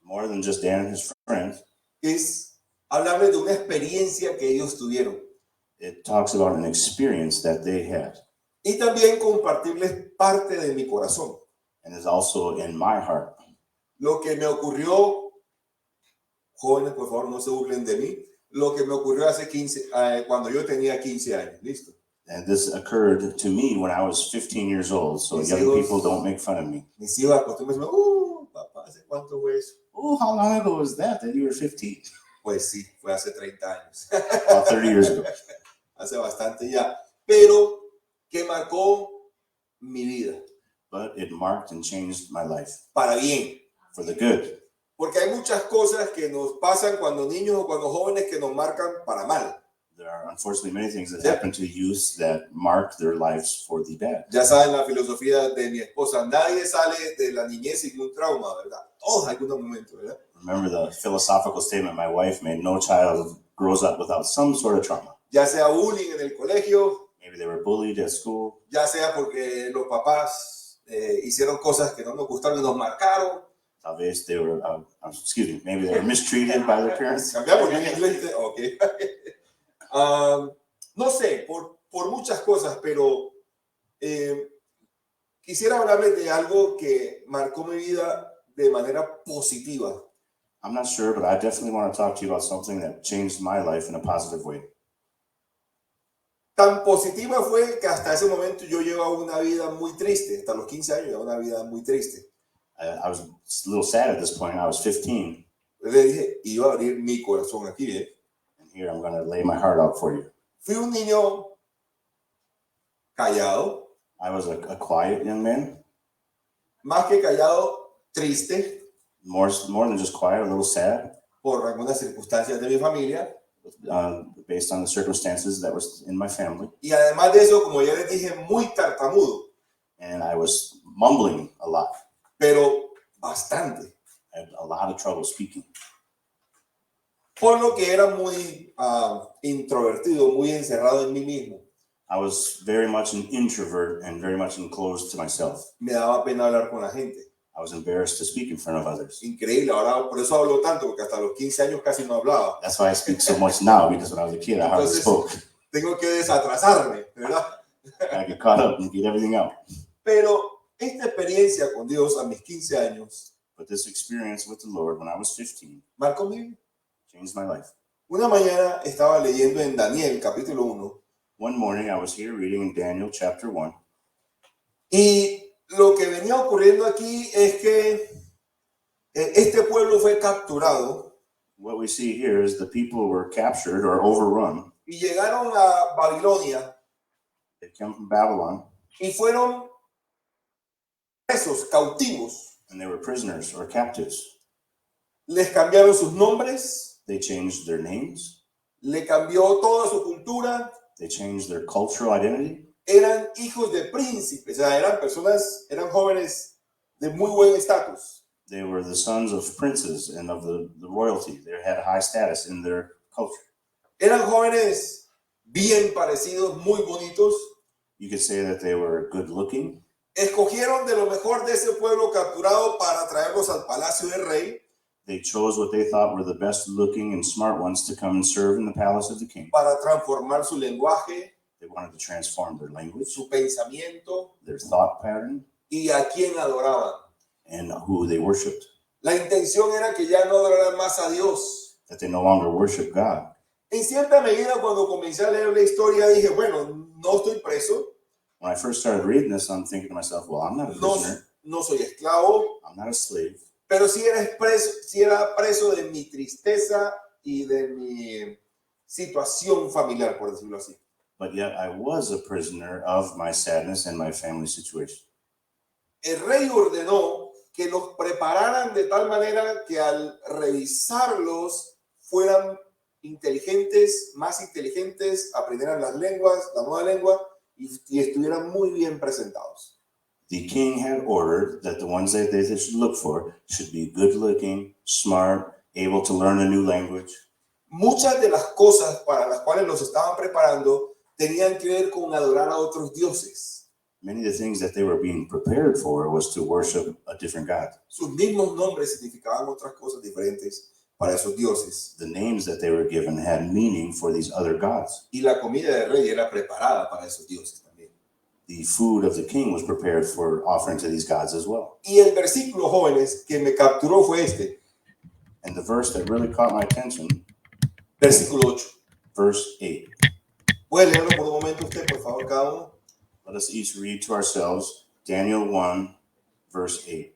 more than just Dan and his friends. Es hablarles de una experiencia que ellos tuvieron. It talks about an experience that they had. Y también compartirles parte de mi corazón. And is also in my heart. Lo que me ocurrió, jóvenes, por favor, no se burlen de mí, lo que me ocurrió cuando yo tenía 15 años. ¿Listo? And this occurred to me when I was 15 years old, so young people don't make fun of me. Mis hijos acostumbran, papá, ¿hace cuánto fue eso? How long ago was that you were 15? Pues sí, fue hace 30 años. About 30 years ago. Hace bastante ya. Pero que marcó mi vida. But it marked and changed my life. Para bien. For the good. Porque hay muchas cosas que nos pasan cuando niños o cuando jóvenes que nos marcan para mal. There are unfortunately many things that happen to youth that mark their lives for the bad. Ya saben la filosofía de mi esposa, nadie sale de la niñez sin un trauma, ¿verdad? Todos hay algún momento, ¿verdad? Remember the philosophical statement my wife made, no child grows up without some sort of trauma. Ya sea bullying en el colegio. Maybe they were bullied at school. Ya sea porque los papás hicieron cosas que no nos gustaron y nos marcaron. Tal vez they were, maybe they were mistreated by their parents. Cambiamos en inglés, okay. No sé, por muchas cosas, pero quisiera hablarles de algo que marcó mi vida de manera positiva. I'm not sure, but I definitely want to talk to you about something that changed my life in a positive way. Tan positiva fue que hasta ese momento yo llevaba una vida muy triste. Hasta los 15 años llevaba una vida muy triste. I was a little sad at this point. I was 15. Le dije, iba a abrir mi corazón aquí, And here I'm going to lay my heart out for you. Fui un niño callado. I was a quiet young man. Más que callado, triste. More than just quiet, a little sad. Por algunas circunstancias de mi familia. Based on the circumstances that was in my family. Y además de eso, como ya les dije, muy tartamudo. And I was mumbling a lot. Pero bastante. I had a lot of trouble speaking. Por lo que era muy introvertido, muy encerrado en mí mismo. I was very much an introvert and very much enclosed to myself. Me daba pena hablar con la gente. I was embarrassed to speak in front of others. Increíble, ahora por eso hablo tanto, porque hasta los 15 años casi no hablaba. That's why I speak so much now, because when I was a kid, I hardly spoke. Tengo que desatrasarme, ¿verdad? I get caught up and get everything out. Pero esta experiencia con Dios a mis 15 años, but this experience with the Lord when I was 15, marcó mi vida. Changed my life. Una mañana estaba leyendo en Daniel, capítulo 1. One morning I was here reading in Daniel chapter 1. Y lo que venía ocurriendo aquí es que este pueblo fue capturado. What we see here is the people were captured or overrun. Y llegaron a Babilonia. They came from Babylon. Y fueron presos, cautivos. And they were prisoners or captives. Les cambiaron sus nombres. They changed their names. Le cambió toda su cultura. They changed their cultural identity. Eran hijos de príncipes, o sea, eran jóvenes de muy buen estatus. They were the sons of princes and of the royalty. They had high status in their culture. Eran jóvenes bien parecidos, muy bonitos. You could say that they were good looking. Escogieron de lo mejor de ese pueblo capturado para traerlos al palacio del rey. They chose what they thought were the best looking and smart ones to come and serve in the palace of the king. Para transformar su lenguaje. They wanted to transform their language, su pensamiento, their thought pattern, y a quién adoraban. And who they worshipped. La intención era que ya no adoraran más a Dios. That they no longer worship God. En cierta medida, cuando comencé a leer la historia, dije, bueno, no estoy preso. When I first started reading this, I'm thinking to myself, well, I'm not a prisoner. No soy esclavo. I'm not a slave. Pero sí era preso de mi tristeza y de mi situación familiar, por decirlo así. But yet I was a prisoner of my sadness and my family situation. El rey ordenó que los prepararan de tal manera que al revisarlos fueran inteligentes, más inteligentes, aprendieran las lenguas, la nueva lengua y estuvieran muy bien presentados. The king had ordered that the ones that they should look for should be good looking, smart, able to learn a new language. Muchas de las cosas para las cuales los estaban preparando tenían que ver con adorar a otros dioses. Many of the things that they were being prepared for was to worship a different God. Sus mismos nombres significaban otras cosas diferentes para esos dioses. The names that they were given had meaning for these other gods. Y la comida del rey era preparada para esos dioses también. The food of the king was prepared for offering to these gods as well. Y el versículo, jóvenes, que me capturó fue este. And the verse that really caught my attention, Versículo 8. verse 8. ¿Puede leerlo por un momento usted, por favor, cada uno? Let us each read to ourselves Daniel 1, verse 8.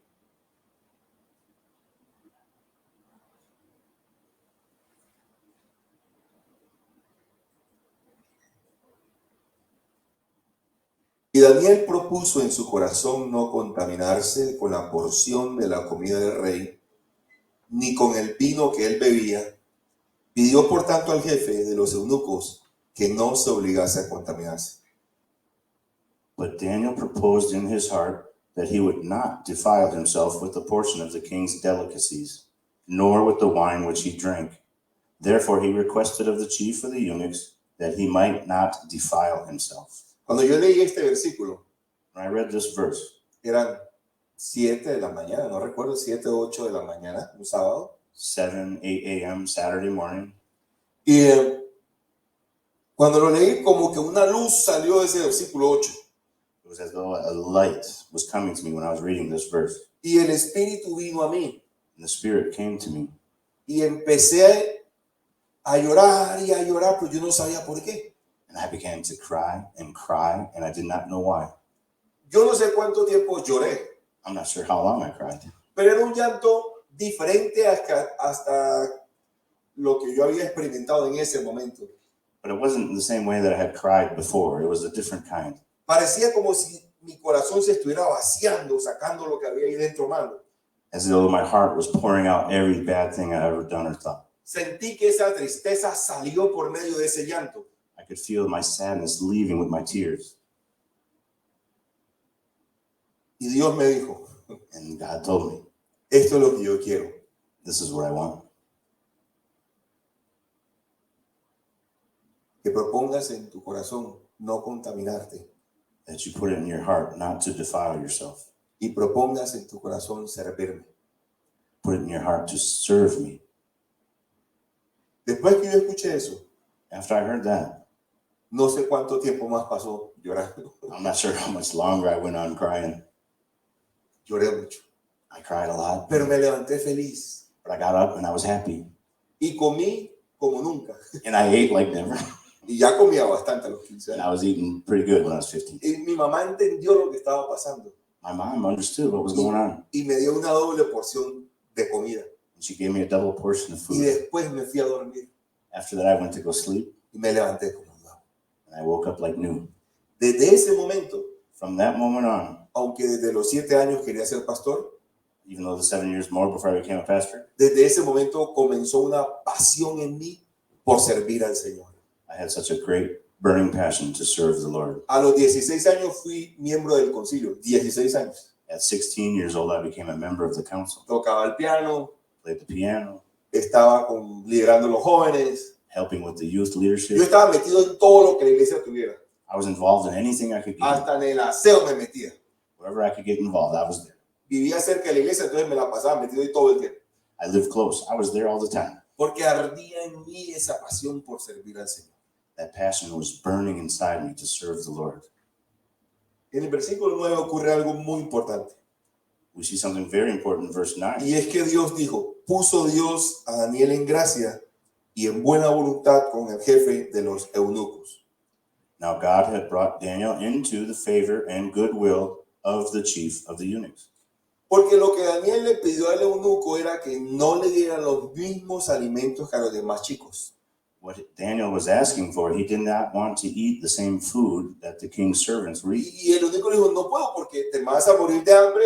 Y Daniel propuso en su corazón no contaminarse con la porción de la comida del rey, ni con el vino que él bebía. Pidió por tanto al jefe de los eunucos que no se obligase a contaminarse. But Daniel proposed in his heart that he would not defile himself with the portion of the king's delicacies, nor with the wine which he drank. Therefore he requested of the chief of the eunuchs that he might not defile himself. Cuando yo leí este versículo, When I read this verse, eran 7 de la mañana, no recuerdo, 7 o 8 de la mañana, un sábado. 7, 8 a.m. Saturday morning, Y cuando lo leí, como que una luz salió de ese versículo 8. it was as though a light was coming to me when I was reading this verse. Y el Espíritu vino a mí. And the Spirit came to me. Y empecé a llorar, pero yo no sabía por qué. And I began to cry, and I did not know why. Yo no sé cuánto tiempo lloré, I'm not sure how long I cried. pero era un llanto diferente hasta lo que yo había experimentado en ese momento. But it wasn't the same way that I had cried before. It was a different kind. Parecía como si mi corazón se estuviera vaciando, sacando lo que había ahí dentro malo. As though my heart was pouring out every bad thing I ever done or thought. Sentí que esa tristeza salió por medio de ese llanto. I could feel my sadness leaving with my tears. Y Dios me dijo, And God told me, esto es lo que yo quiero. this is what I want. Que propongas en tu corazón no contaminarte. That you put it in your heart not to defile yourself. Y propongas en tu corazón servirme. Put it in your heart to serve me. Después que yo escuché eso, After I heard that, no sé cuánto tiempo más pasó llorando. I'm not sure how much longer I went on crying. Lloré mucho. I cried a lot, Pero me levanté feliz. but I got up and I was happy. Y comí como nunca. And I ate like never. Y ya comía bastante a los 15 And años. I was eating pretty good when I was 15. Y mi mamá entendió lo que estaba pasando. My mom understood what was going on. Y me dio una doble porción de comida. And she gave me a double portion of Y food. después me fui a dormir. After that, I went to go sleep, Y me levanté como nuevo. and I woke up like new. Desde ese momento, From that moment on, aunque desde los 7 años quería ser pastor, even though the 7 years more before I became a pastor, desde ese momento comenzó una pasión en mí por servir al Señor. I had such a great burning passion to serve the Lord. A los 16 años fui miembro del concilio, 16 años. At 16 years old, I became a member of the council, Tocaba el piano, played the piano, estaba liderando los jóvenes. helping with the youth Yo leadership. estaba metido en todo lo que la iglesia tuviera. I was involved in anything I could get. Hasta en el aseo me metía. Wherever I could get involved, I was there. Vivía cerca de la iglesia, entonces me la pasaba metido ahí todo el tiempo. I lived close. I was there all the time. Porque ardía en mí esa pasión por servir al Señor. That passion was burning inside me to serve the Lord. En el versículo 9 ocurre algo muy importante. We see something very important in verse 9. Y es que Dios dijo, puso Dios a Daniel en gracia y en buena voluntad con el jefe de los eunucos. Now God had brought Daniel into the favor and goodwill of the chief of the eunuchs. Porque lo que Daniel le pidió al eunuco era que no le dieran los mismos alimentos que a los demás chicos. What Daniel was asking for, he did not want to eat the same food that the king's servants were eating. Y el eunuco le dijo, no puedo porque te vas a morir de hambre,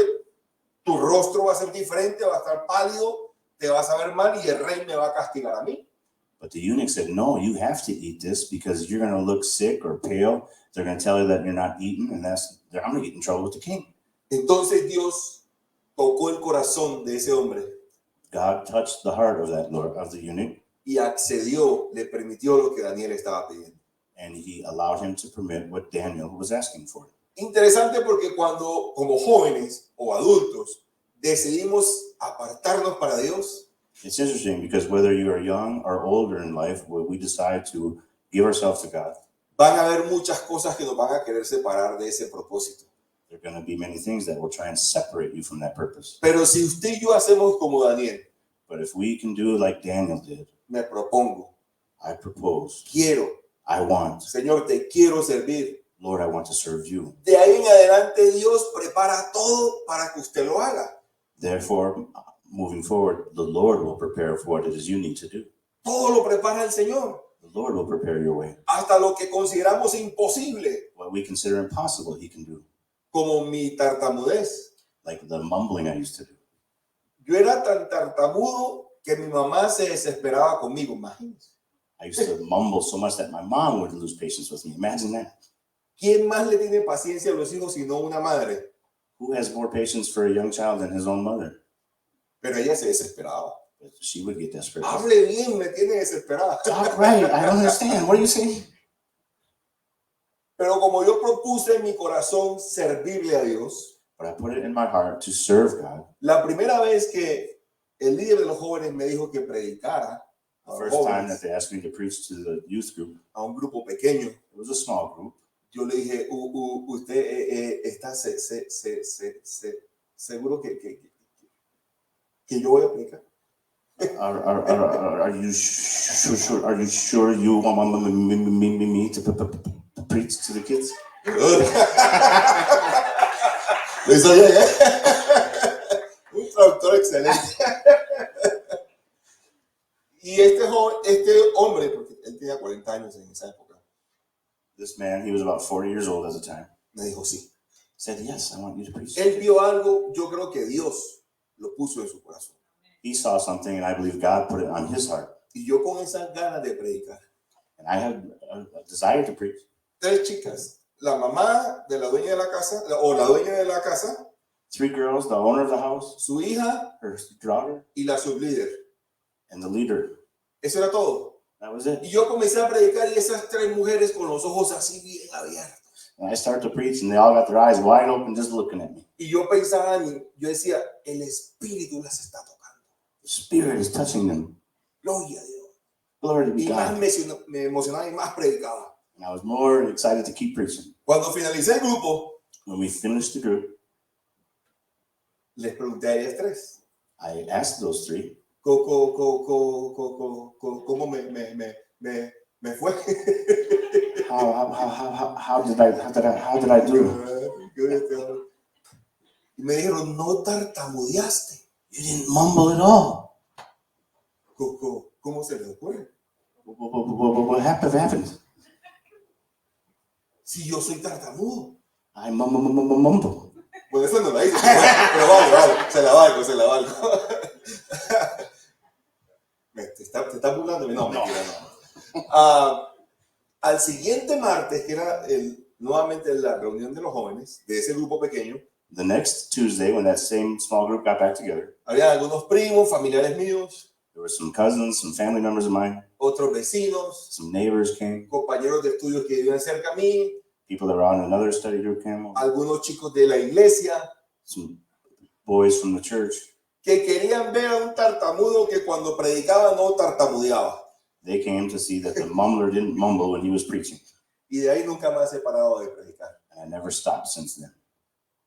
tu rostro va a ser diferente, va a estar pálido, te vas a ver mal y el rey me va a castigar a mí. But the eunuch said, no, you have to eat this because you're going to look sick or pale. They're going to tell you that you're not eating, and I'm going to get in trouble with the king. Entonces Dios tocó el corazón de ese hombre God touched the heart of the eunuch, y accedió, le permitió lo que Daniel estaba pidiendo. and he allowed him to permit what Daniel was asking for. Interesante porque cuando como jóvenes o adultos decidimos apartarnos para Dios, It's interesting because whether you are young or older in life, when we decide to give ourselves to God, van a haber muchas cosas que nos van a querer separar de ese propósito. there are going to be many things that will try and separate you from that purpose. Pero si usted y yo hacemos como Daniel, But if we can do like Daniel did, me propongo, I propose, quiero, I want, Señor, te quiero servir. Lord, I want to serve you. De ahí en adelante Dios prepara todo para que usted lo haga. Therefore, moving forward, the Lord will prepare for what it is you need to do. Todo lo prepara el Señor. The Lord will prepare your way. Hasta lo que consideramos imposible, What we consider impossible, He can do. como mi tartamudez. Like the mumbling I used to do. Yo era tan tartamudo que mi mamá se desesperaba conmigo, imagínense. I used to mumble so much that my mom would lose patience with me. Imagine that. ¿Quién más le tiene paciencia a los hijos sino una madre? Who has more patience for a young child than his own mother? Pero ella se desesperaba. But she would get desperate. Hable bien, me tiene desesperada. Talk right. I don't understand. What are you saying? Pero como yo propuse en mi corazón servirle a Dios, But I put it in my heart to serve God. la primera vez que el líder de los jóvenes me dijo que predicara a The los first time jóvenes, that they asked me to preach to the youth group, a un grupo pequeño, it was a small group. yo le dije, usted está seguro que yo voy a predicar. Are you sure? Are you sure you want me to preach to the kids? Lo hizo bien, ¿eh? Un traductor excelente. Y este hombre, porque él tenía 40 años en esa época, This man, he was about 40 years old at the time, me dijo sí. said, "Yes, I want you to preach." Él vio algo, yo creo que Dios lo puso en su corazón. He saw something, and I believe God put it on his heart. Y yo con esas ganas de predicar. And I had a desire to preach. 3 chicas, la mamá de la dueña de la casa, o la dueña de la casa, 3 girls, the owner of the house, su hija her daughter, y la sublíder. and the leader. Eso era todo. That was it. Y yo comencé a predicar y esas 3 mujeres con los ojos así bien abiertos. And I started to preach, and they all got their eyes wide open just looking at me. Y yo pensaba, yo decía, el Espíritu las está tocando. The Spirit is touching them. Gloria a Dios. Glory to be Y más God. me emocionaba y más predicaba. And I was more excited to keep preaching. Cuando finalicé el grupo, When we finished the group, les pregunté a ellas 3. I asked those 3, ¿Cómo me fue? how did I do? Y me dijeron, no tartamudeaste. You didn't mumble at all. ¿Cómo se les ocurre? What happened? Si yo soy tartamudo. I mumble. Bueno, eso no la hice, pero vale, se la valgo. ¿Te está burlando? No, mentira, no. Al siguiente martes, que era nuevamente la reunión de los jóvenes, de ese grupo pequeño, The next Tuesday, when that same small group got back together, había algunos primos, familiares míos, there were some cousins, some family members of mine, otros vecinos, some neighbors came, compañeros de estudios que vivían cerca a mí, people that were on another study group came, algunos chicos de la iglesia, some boys from the church. que querían ver a un tartamudo que cuando predicaba no tartamudeaba. They came to see that the mumbler didn't mumble when he was preaching. Y de ahí nunca más he parado de predicar. And I never stopped since then.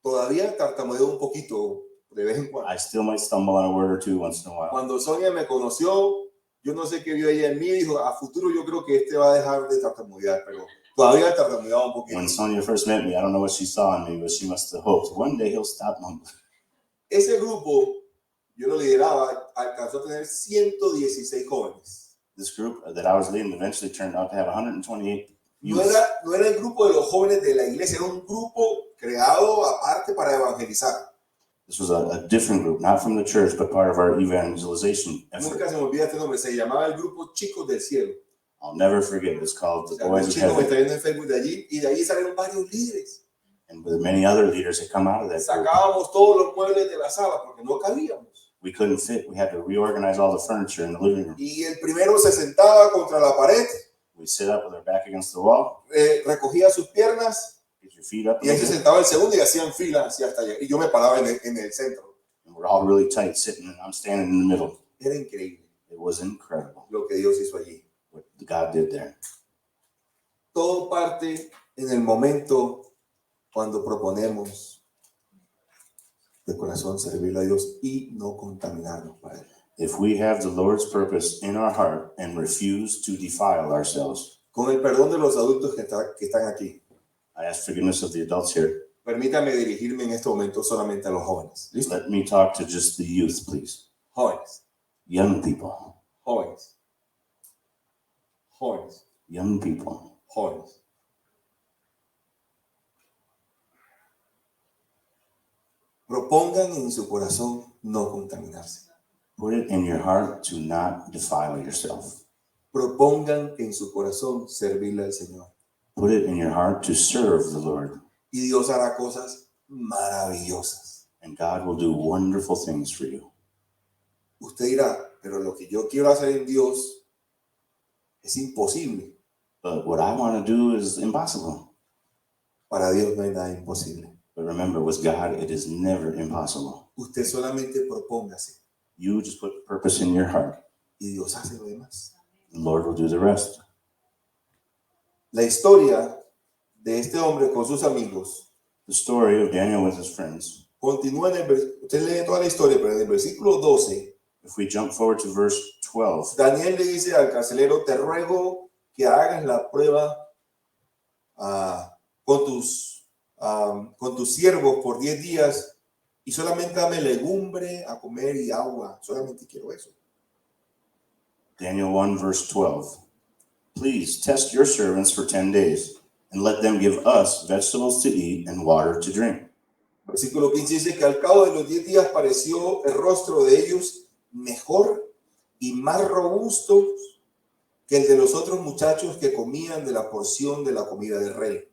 Todavía tartamudeo un poquito de vez en cuando. I still might stumble on a word or two once in a while. Cuando Sonia me conoció, yo no sé qué vio ella en mí, dijo, a futuro yo creo que este va a dejar de tartamudear, pero todavía tartamudeaba un poquito. When Sonia first met me, I don't know what she saw in me, but she must have hoped one day he'll stop mumbling. Ese grupo, yo lo lideraba, alcanzó a tener 116 jóvenes. This group that I was leading eventually turned out to have 128 No youths. era el grupo de los jóvenes de la iglesia, era un grupo creado aparte para evangelizar. This was a different group, not from the church, but part of our evangelization effort. Nunca se me olvida este nombre, se llamaba el grupo Chicos del Cielo. I'll never forget it. It's called the Un Boys of chico me Heaven. está viendo en Facebook de allí, y de allí salieron varios líderes. And with many other leaders that come out of that group. Sacábamos todos los muebles de la sala porque no cabíamos. We couldn't fit. We had to reorganize all the furniture in the living room. Y el primero se sentaba contra la pared, We'd sit up with our back against the wall, recogía sus piernas Get your feet up. Y él se sentaba el segundo y hacían fila así hasta allá. Y yo me paraba en el centro. And we're all really tight sitting, and I'm standing in the middle. Era increíble It was incredible lo que Dios hizo allí. what God did there. Todo parte en el momento cuando proponemos de corazón servirle a Dios y no contaminarnos para Él. If we have the Lord's purpose in our heart and refuse to defile ourselves, Con el perdón de los adultos que están aquí, I ask forgiveness of the adults here. permítame dirigirme en este momento solamente a los jóvenes. ¿Listo? Let me talk to just the youth, please. Jóvenes, Young people, jóvenes, jóvenes, young people. jóvenes. Propongan en su corazón no contaminarse. Put it in your heart to not defile yourself. Propongan en su corazón servirle al Señor. Put it in your heart to serve the Lord, Y Dios hará cosas maravillosas. and God will do wonderful things for you. Usted dirá, pero lo que yo quiero hacer en Dios es imposible. But what I want to do is impossible. Para Dios no hay nada imposible. But remember, with God, it is never impossible. Usted solamente propóngase You just put purpose in your heart. y Dios hace lo demás. The Lord will do the rest. La historia de este hombre con sus amigos The story of Daniel with his friends. continúa usted lee toda la historia, pero en el versículo 12, If we jump forward to verse 12, Daniel le dice al carcelero, te ruego que hagas la prueba con tus siervos por 10 días y solamente dame legumbre a comer y agua. Solamente quiero eso. Daniel 1, verse 12. Please test your servants for 10 days, and let them give us vegetables to eat and water to drink. Versículo 15 dice que al cabo de los 10 días pareció el rostro de ellos mejor y más robusto que el de los otros muchachos que comían de la porción de la comida del rey.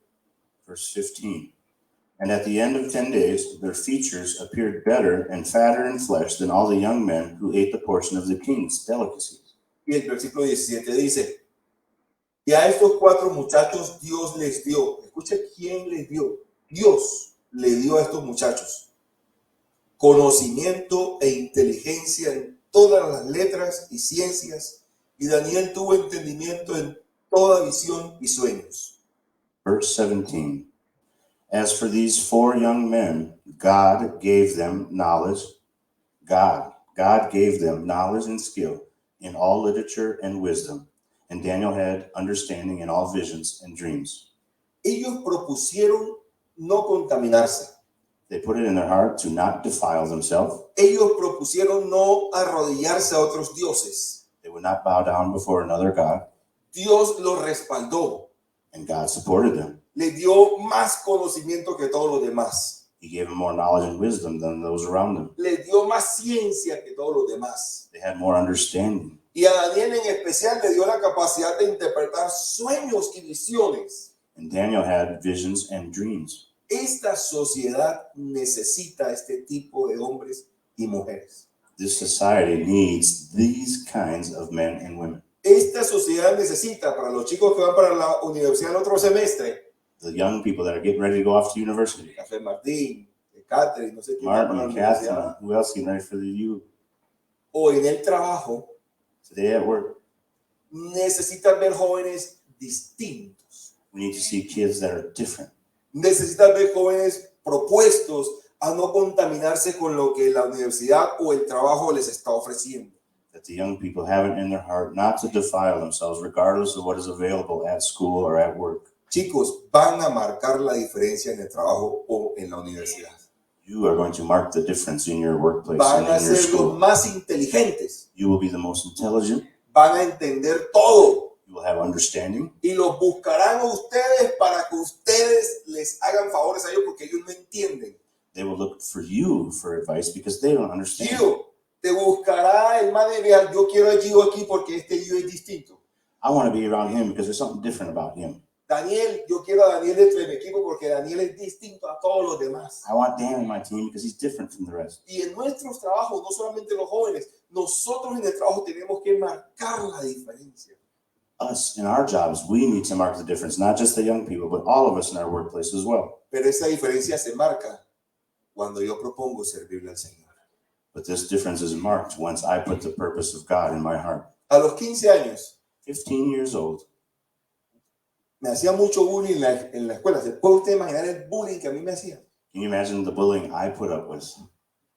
Verse 15. And at the end of 10 days, their features appeared better and fatter in flesh than all the young men who ate the portion of the king's delicacies. Y el versículo 17 dice, y a estos 4 muchachos Dios les dio. Escuche quién les dio. Dios le dio a estos muchachos conocimiento e inteligencia en todas las letras y ciencias. Y Daniel tuvo entendimiento en toda visión y sueños. Verse 17. As for these 4 young men, God gave them knowledge. God gave them knowledge and skill in all literature and wisdom. And Daniel had understanding in all visions and dreams. Ellos propusieron no contaminarse. They put it in their heart to not defile themselves. Ellos propusieron no arrodillarse a otros dioses. They would not bow down before another God. Dios los respaldó. And God supported them. Les dio más conocimiento que todos los demás. He gave them more knowledge and wisdom than those around them. Les dio más ciencia que todos los demás. They had more understanding. Y a Daniel en especial le dio la capacidad de interpretar sueños y visiones. And Daniel had visions and dreams. Esta sociedad necesita este tipo de hombres y mujeres. This society needs these kinds of men and women. Esta sociedad necesita, para los chicos que van para la universidad el otro semestre, The young people that are getting ready to go off to university. Café Martín, Catherine, no sé quién va para la Martin, universidad, Catherine, who else getting ready for the U? o en el trabajo, Today at work, necesitan ver jóvenes distintos. we need to see kids that are different. Necesitan ver jóvenes propuestos a no contaminarse con lo que la universidad o el trabajo les está ofreciendo. That the young people have it in their heart not to defile themselves regardless of what is available at school or at work. Chicos, van a marcar la diferencia en el trabajo o en la universidad. You are going to mark the difference in your workplace Van and a in your ser los school. más inteligentes. You will be the most intelligent. Van a entender todo. You will have understanding. Y los buscarán a ustedes para que ustedes les hagan favores a ellos porque ellos no entienden. They will look for you for advice because they don't understand. Gio, te buscará el material. Yo quiero a Gio aquí porque este Gio es distinto. I want to be around him because there's something different about him. Daniel, yo quiero a Daniel dentro de mi equipo porque Daniel es distinto a todos los demás. I want Dan in my team because he's different from the rest. Y en nuestros trabajos, no solamente los jóvenes, nosotros en el trabajo tenemos que marcar la diferencia. us in our jobs, we need to mark the difference, not just the young people, but all of us in our workplace as well. Pero esa diferencia se marca cuando yo propongo servirle al Señor. But this difference is marked once I put the purpose of God in my heart. A los 15 años 15 years old, me hacía mucho bullying en la escuela. ¿Se puede usted imaginar el bullying que a mí me hacían? can you imagine the bullying I put up with?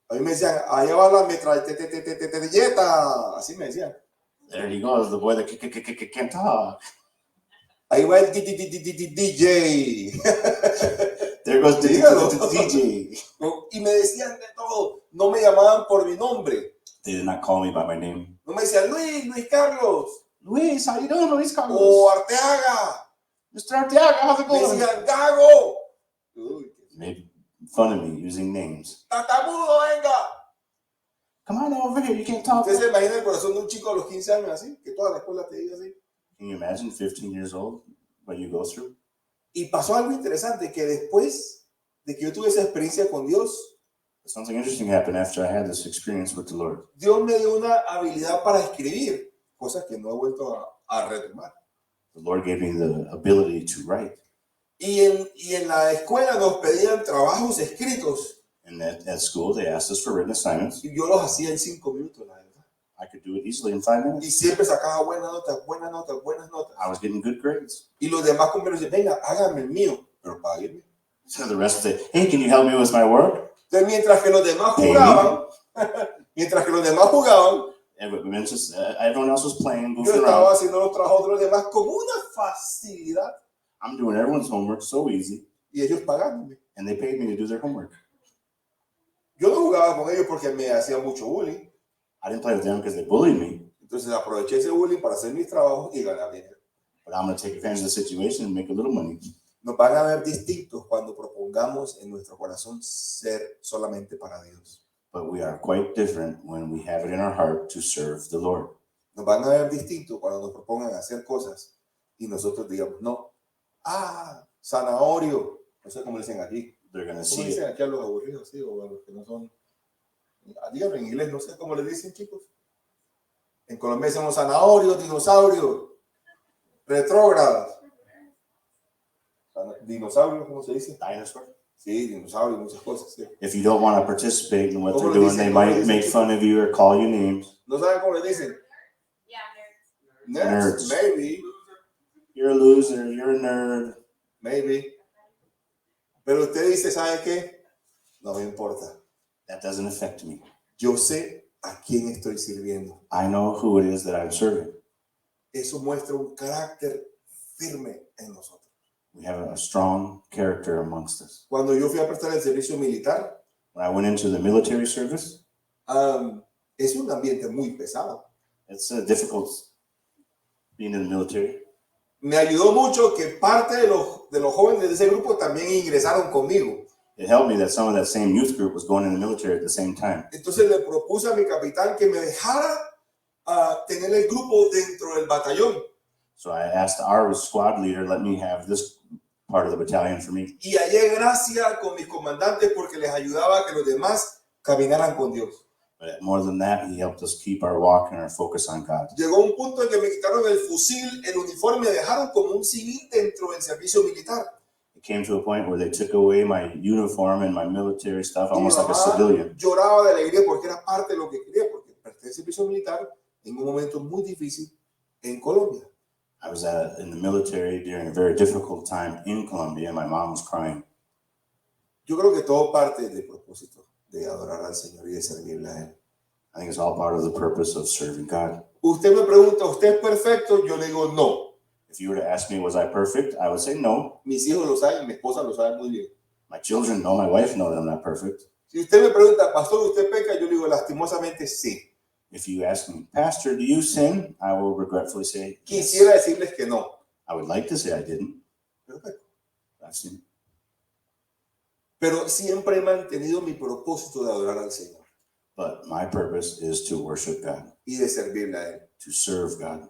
A mí me decían, allá va la metralleta. Así me decían. There he goes, the boy that can't talk. Ahí va el DJ. There goes the DJ. Y me decían de todo. No me llamaban por mi nombre. They did not call me by my name. No me decían Luis Carlos. Luis, how you doing, Luis Carlos? O Arteaga. Mr. Arteaga, how's it Me going? decían Gago. Made fun of me using names. Tatamudo, venga. Come on over here, you can't talk. ¿Usted se imagina el corazón de un chico a los 15 años así? Que toda la escuela te diga así. Can you imagine 15 years old, what you go through? Y pasó algo interesante, que después de que yo tuve esa experiencia con Dios, Something interesting happened after I had this experience with the Lord. Dios me dio una habilidad para escribir, cosas que no he vuelto a retomar. The Lord gave me the ability to write. Y en la escuela nos pedían trabajos escritos. And at school, they asked us for written assignments. Y yo los hacía en 5 minutos, la verdad. I could do it easily in 5 Y minutes. siempre sacaba buenas notas, buenas notas, buenas notas. I was getting good grades. Y los demás compañeros decían, venga, hágame el mío, pero págueme. So the rest would say, hey, can you help me with my work? Entonces, mientras que los demás jugaban, Everyone else was playing, yo goofing estaba around. haciendo los trabajos de los demás con una facilidad I'm doing everyone's homework so easy. y ellos pagándome. And they paid me to do their homework. Yo no jugaba con ellos porque me hacían mucho bullying. I didn't play with them because they bullied me. Entonces aproveché ese bullying para hacer mis trabajos y ganar dinero. But I'm going to take advantage of the situation and make a little money. Nos van a ver distintos cuando propongamos en nuestro corazón ser solamente para Dios. But we are quite different when we have it in our heart to serve the Lord. Nos van a ver distintos cuando nos propongan hacer cosas y nosotros digamos, no. Zanahorio. No sé cómo le dicen aquí. They're going to ¿Cómo see dicen it. aquí a los aburridos, sí? O a los que no son... Díganlo en inglés, no sé cómo le dicen, chicos. En Colombia decimos zanahorio, dinosaurio, retrógradas. Dinosaurio, ¿cómo se dice? Dinosaur. Sí, dinosaurio, muchas cosas. Sí. If you don't want to participate in what ¿Cómo they're le doing, dicen? they ¿Cómo le might dicen, make chicos? fun of you or call you names. ¿No saben cómo le dicen? Yeah, Nerds. Nerds. Maybe. You're a loser. You're a nerd. Maybe. Pero usted dice, ¿sabe qué? No me importa. That doesn't affect me. Yo sé a quién estoy sirviendo. I know who it is that I'm serving. Eso muestra un carácter firme en nosotros. We have a strong character amongst us. Cuando yo fui a prestar el servicio militar, When I went into the military service, es un ambiente muy pesado. it's difficult being in the military. Me ayudó mucho que parte de los jóvenes de ese grupo también ingresaron conmigo. It helped me that some of that same youth group was going in the military at the same time. Entonces le propuse a mi capitán que me dejara tener el grupo dentro del batallón. So I asked our squad leader, let me have this part of the battalion for me. Y hallé gracia con mis comandantes porque les ayudaba a que los demás caminaran con Dios. But more than that, he helped us keep our walk and our focus on God. Llegó un punto en que me quitaron el fusil, el uniforme, me dejaron como un civil dentro del servicio militar. It came to a point where they took away my uniform and my military stuff, Y mi almost like a mamá civilian. lloraba de alegría porque era parte de lo que quería, porque presté el servicio militar en un momento muy difícil en Colombia. I was in the military during a very difficult time in Colombia, and my mom was crying. Yo creo que todo parte del propósito de adorar al Señor y de servirle a Él. I think it's all part of the purpose of serving God. Usted me pregunta, ¿usted es perfecto? Yo le digo, no. If you were to ask me, was I perfect? I would say no. Mis hijos lo saben, mi esposa lo sabe muy bien. My children know, my wife know that I'm not perfect. Si usted me pregunta, pastor, ¿usted peca? Yo le digo, lastimosamente, sí. If you ask me, Pastor, do you sin? I will regretfully say, yes. Quisiera decirles que no. I would like to say I didn't. Pero peco. I've sinned. Pero siempre he mantenido mi propósito de adorar al Señor But my purpose is to worship God, y de servirle a Él. to serve God.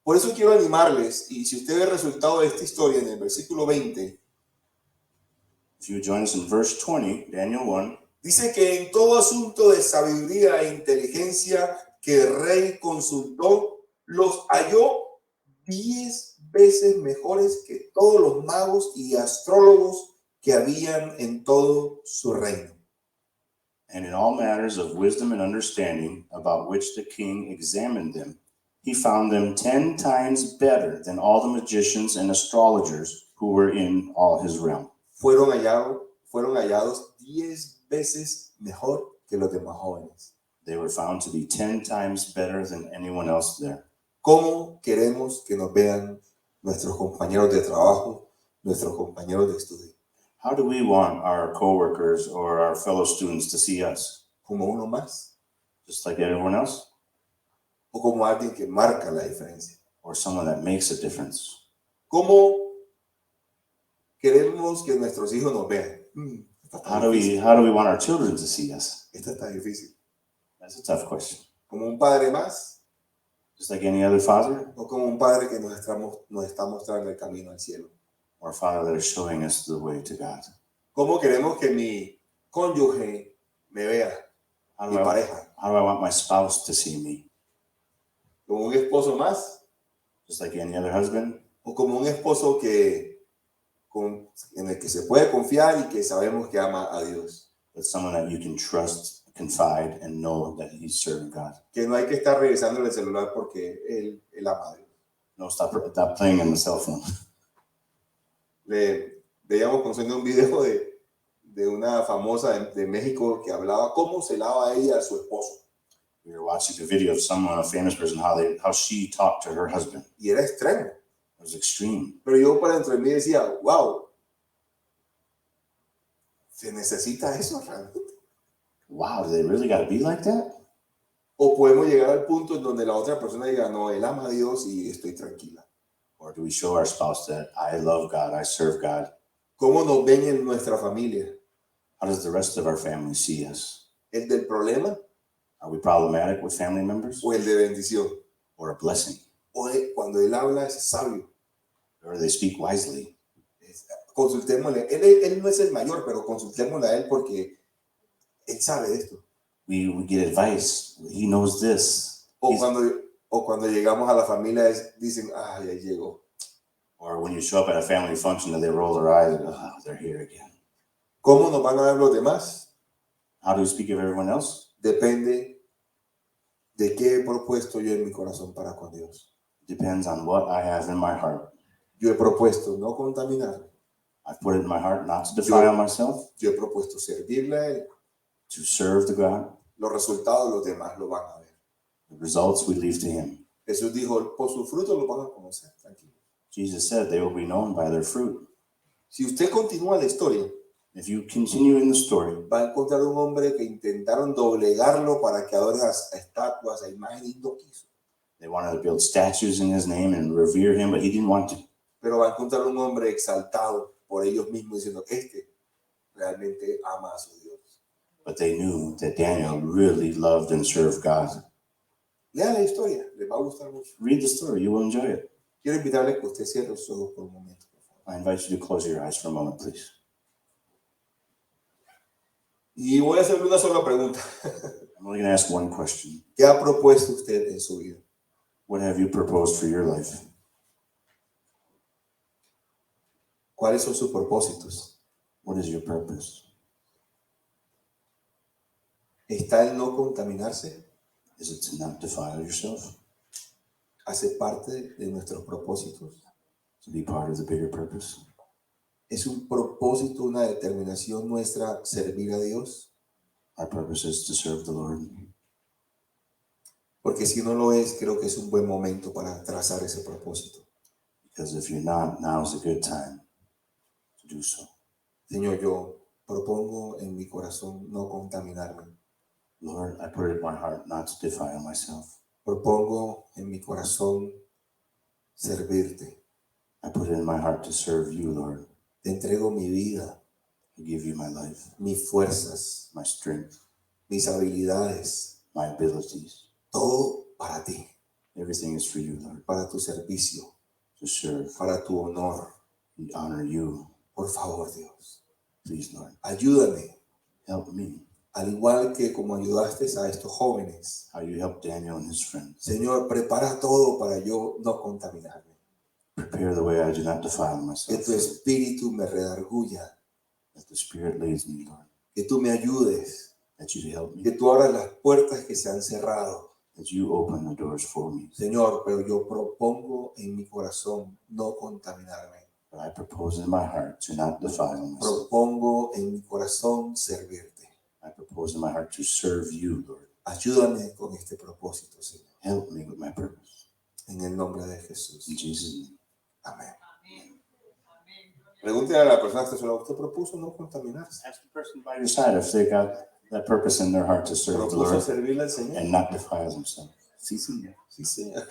Por eso quiero animarles, y si usted ve el resultado de esta historia en el versículo 20, If you would join us in verse 20, Daniel 1, dice que en todo asunto de sabiduría e inteligencia que el rey consultó, los halló 10 veces mejores que todos los magos y astrólogos que habían en todo su reino. And in all matters of wisdom and understanding, about which the king examined them, he found them 10 times better than all the magicians and astrologers who were in all his realm. Fueron hallados 10 veces mejor que los demás jóvenes. They were found to be 10 times better than anyone else there. ¿Cómo queremos que nos vean nuestros compañeros de trabajo, nuestros compañeros de estudio? How do we want our coworkers or our fellow students to see us? ¿Como uno más? Just like everyone else? ¿O como alguien que marca la diferencia? Or someone that makes a difference? ¿Cómo queremos que nuestros hijos nos vean? How do we want our children to see us? Esta está difícil. That's a tough question. ¿Como un padre más? Just like any other father, ¿O como un padre que nos está mostrando el camino al cielo? or a father that is showing us the way to God? ¿Cómo queremos que mi cónyuge me vea? How Mi do pareja. I want my spouse to see me? ¿Como un esposo más? Just like any other husband? ¿O como un esposo en el que se puede confiar y que sabemos que ama a Dios? But someone that you can trust, confide, and know that he's serving God. Que no hay que estar revisando el celular porque él ama a Dios. No, stop playing on the cell phone. Veíamos conociendo un video de una famosa de México que hablaba cómo se lava ella a su esposo. We were watching a video of someone, a famous person, how she talked to her husband. Y era extremo. It was extreme. Pero yo para dentro de mí decía, wow, ¿se necesita eso realmente? Wow, do they really got to be like that? O podemos llegar al punto en donde la otra persona diga, no, él ama a Dios y estoy tranquila. Or do we show our spouse that I love God, I serve God? ¿Cómo nos ven en nuestra familia? How does the rest of our family see us? ¿El del problema Are we problematic with family members? o el de bendición? Or a blessing? O cuando él habla es sabio. Or they speak wisely? Consultémosle. Él no es el mayor, pero consultémosle a él porque él sabe de esto. We get advice. He knows this. O cuando llegamos a la familia dicen, ah, ya llegó. Or when you show up at a family function and they roll their eyes and go, oh, they're here again. ¿Cómo nos van a ver los demás? How do we speak of everyone else? Depende de qué he propuesto yo en mi corazón para con Dios. Depends on what I have in my heart. Yo he propuesto no contaminar. I've put it in my heart not to defile myself, Yo he propuesto servirle a Él. to serve the God. Los resultados los demás lo van a ver. The results we leave to him. Jesús dijo, por sus frutos lo van a conocer. Tranquilo. Jesus said they will be known by their fruit. Si usted continúa la historia, If you continue in the story, va a encontrar un hombre que intentaron doblegarlo para que adore a estatuas, a imágenes, y no quiso. they wanted to build statues in his name and revere him, but he didn't want to. Pero va a encontrar un hombre exaltado por ellos mismos diciendo, realmente ama a su Dios. But they knew that Daniel really loved and served God. Lea la historia, les va a gustar mucho. Read the story, you will enjoy it. Quiero invitarle a que usted cierre los ojos por un momento, por favor. I invite you to close your eyes for a moment, please. Y voy a hacerle una sola pregunta. I'm only going to ask one question. ¿Qué ha propuesto usted en su vida? What have you proposed for your life? ¿Cuáles son sus propósitos? What is your purpose? ¿Está el no contaminarse? Is it to not defile yourself? ¿Hace parte de nuestros propósitos? To be part of the bigger purpose? ¿Es un propósito, una determinación nuestra servir a Dios? Our purpose is to serve the Lord. Porque si no lo es, creo que es un buen momento para trazar ese propósito. Because if you're not, now is a good time to do so. Señor, yo propongo en mi corazón no contaminarme. Lord, I put it in my heart not to defile myself. Propongo en mi corazón servirte. I put it in my heart to serve you, Lord. Te entrego mi vida, I give you my life, mis fuerzas, my strength, mis habilidades, my abilities. todo para ti, Everything is for you, Lord, para tu servicio, to serve para tu honor. and honor you. Por favor, Dios, Please, Lord, ayúdame, help me. al igual que como ayudaste a estos jóvenes. How you helped Daniel and his friends. Señor, prepara todo para yo no contaminarme. Prepare the way I do not defile Que myself. tu espíritu me redarguya. That the Spirit leads me, Lord. Que tú me ayudes. That you help me. Que tú abras las puertas que se han cerrado. That you open the doors for me. Señor, pero yo propongo en mi corazón no contaminarme. But I propose in my heart to not defile myself. Propongo en mi corazón servirte. I propose in my heart to serve you, Lord. Ayúdame con este propósito, Señor. Help me with my purpose. En el nombre de Jesús. In Jesus' name. Amén. Pregúntale a la persona que usted propuso no contaminarse. Ask the person by your side if they got that purpose in their heart to serve the Propuso Lord servirle al Señor. and not defile themselves. Sí, Señor. Sí, Señor.